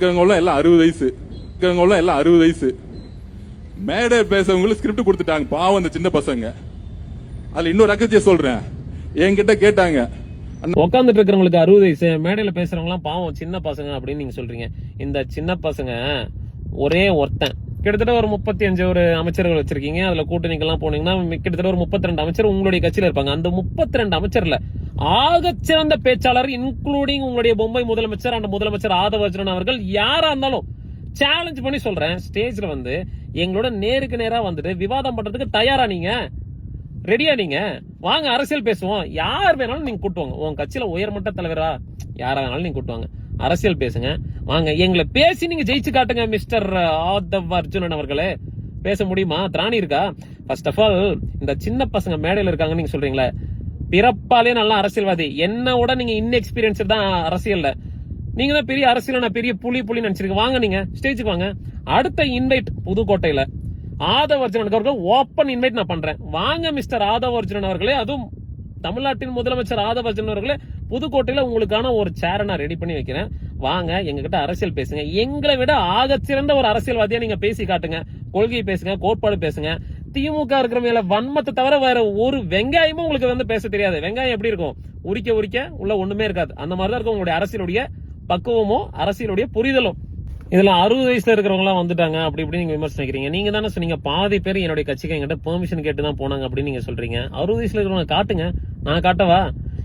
எல்லாம் 60 வயசு எல்லாம் 60 வயசு மேடை பேசவங்களுக்கு ஸ்கிரிப்ட் கொடுத்துட்டாங்க. பாவம் அந்த சின்ன பசங்க. அதுல இன்னொரு அக்கச்சிய சொல்றேன், என்கிட்ட கேட்டாங்க, உட்காந்துட்டு இருக்கிறவங்களுக்கு 60 வயசு, மேடையில பேசுறவங்க எல்லாம் பாவம் சின்ன பசங்க அப்படின்னு நீங்க சொல்றீங்க. இந்த சின்ன பசங்க ஒரே ஒருத்தன் கிட்டத்தட்ட ஒரு 35 ஒரு அமைச்சர்கள் வச்சிருக்கீங்க. அதுல கூட்டணிக்கெல்லாம் போனீங்கன்னா கிட்டத்தட்ட ஒரு 32 அமைச்சர் உங்களுடைய கட்சியில இருப்பாங்க. அந்த 32 அமைச்சர்ல ஆக சிறந்த பேச்சாளர் இன்க்ளூடிங் உங்களுடைய பொம்பை முதலமைச்சர் அந்த முதலமைச்சர் ஆதவ அர்ஜுனன் அவர்கள் யாரா இருந்தாலும் சேலஞ்ச் பண்ணி சொல்றேன், ஸ்டேஜ்ல வந்து எங்களோட நேருக்கு நேரா வந்துட்டு விவாதம் பண்றதுக்கு தயாரா நீங்க ரெடியா? நீங்க வாங்க அரசியல் பேசுவோம். யார் வேணாலும் நீங்க கூட்டுவாங்க. உங்க கட்சியில உயர்மட்ட தலைவரா யாரா வேணாலும் நீங்க கூட்டுவாங்க, அரசியல் பேசுங்க. வாங்க எங்களை பேசி நீங்க ஜெயிச்சு காட்டுங்க மிஸ்டர் ஆதவ் அர்ஜுனன் அவர்களே. பேச முடியுமா? திராணி இருக்கா? ஃபர்ஸ்ட் ஆஃப் ஆல் இந்த சின்ன பசங்க மேடையில இருக்காங்க நீங்க சொல்றீங்களே, பிறப்பாலே நல்ல அரசியல்வாதி. என்னோட நீங்க இன்எக்ஸ்பீரியன்ஸ் தான் அரசியல்ல. நீங்க தான் பெரிய அரசியல், நான் பெரிய புலி நினைச்சிருக்கேன். வாங்க நீங்க ஸ்டேஜுக்கு வாங்க. அடுத்த இன்வைட் புதுக்கோட்டையில ஆதவ அர்ஜுனன் அவர்கள் ஓப்பன் இன்வைட் நான் பண்றேன். வாங்க மிஸ்டர் ஆதவ அர்ஜுனன் அவர்களே, அதுவும் தமிழ்நாட்டின் முதலமைச்சர் ஆதவ அர்ஜுனன் அவர்களே, புதுக்கோட்டையில உங்களுக்கான ஒரு சேரை நான் ரெடி பண்ணி வைக்கிறேன். வாங்க எங்க கிட்ட அரசியல் பேசுங்க. எங்களை விட ஆக சிறந்த ஒரு அரசியல்வாதியா நீங்க பேசி காட்டுங்க. கொள்கை பேசுங்க, கோட்பாடு பேசுங்க. திமுக இருக்கிற மேல வன்மத்தை தவிர வேற ஒரு வெங்காயமும் உங்களுக்கு வந்து பேச தெரியாது. வெங்காயம் எப்படி இருக்கும்? உரிக்க உள்ள ஒண்ணுமே இருக்காது. அந்த மாதிரிதான் இருக்கும் உங்களுடைய அரசியலுடைய பக்குவமோ அரசியலுடைய புரிதலும். இதுல 60 வயசுல இருக்கிறவங்க எல்லாம் வந்துட்டாங்க அப்படி இப்படி நீங்க விமர்சனிக்கிறீங்க. நீங்க தானே சொன்னீங்க பாதி பேர் என்னுடைய கட்சிக்கு என்கிட்ட பெர்மிஷன் கேட்டு தான் போனாங்க அப்படின்னு நீங்க சொல்றீங்க. 60 வயசுல இருக்கிறவங்க காட்டுங்க, நான் காட்டவா?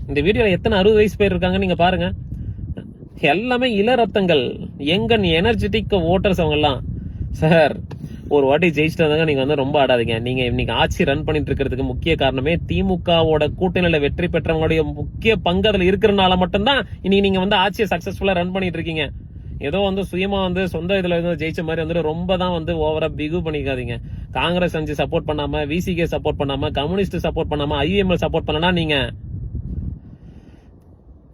இந்த வீடியோல எத்தனை 60 வயசு பேர் இருக்காங்க நீங்க பாருங்க. எல்லாமே இளரத்தங்கள், யங்கன் எனர்ஜெட்டிக் ஓட்டர்ஸ் அவங்க எல்லாம். சார் ஒரு வாட்டி ஜெயிச்சுட்டு வந்தாங்க, நீங்க வந்து ரொம்ப ஆடாதீங்க. நீங்க இன்னைக்கு ஆட்சி ரன் பண்ணிட்டு இருக்கிறதுக்கு முக்கிய காரணமே திமுகவோட கூட்டணியில வெற்றி பெற்றவங்களுடைய முக்கிய பங்கு அதுல இருக்கிறனால மட்டும்தான் இன்னைக்கு நீங்க வந்து ஆட்சியை சக்சஸ்ஃபுல்லா ரன் பண்ணிட்டு இருக்கீங்க. ஏதோ வந்து சுயமா வந்து சொந்த இதுல வந்து ஜெயிச்ச மாதிரி வந்து ரொம்ப தான் வந்து ஓவரா பிகு பண்ணிக்காதீங்க. காங்கிரஸ் அஞ்சு சப்போர்ட் பண்ணாம, விசிகே சப்போர்ட் பண்ணாம, கம்யூனிஸ்ட் சப்போர்ட் பண்ணாம, ஐஎம்எல் சப்போர்ட் பண்ணனா நீங்க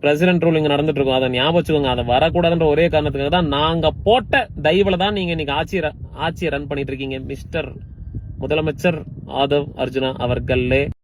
பிரசிடென்ட் ரூல் இங்க நடந்துட்டு இருக்கும். அதை ஞாபகம் வச்சுக்கோங்க. அதை வரக்கூடாதுன்ற ஒரே காரணத்துக்காக தான் நாங்க போட்ட தயவுல தான் நீங்க இன்னைக்கு ஆட்சியை ரன் பண்ணிட்டு இருக்கீங்க மிஸ்டர் முதலமைச்சர் ஆதவ் அர்ஜுனா அவர்களே.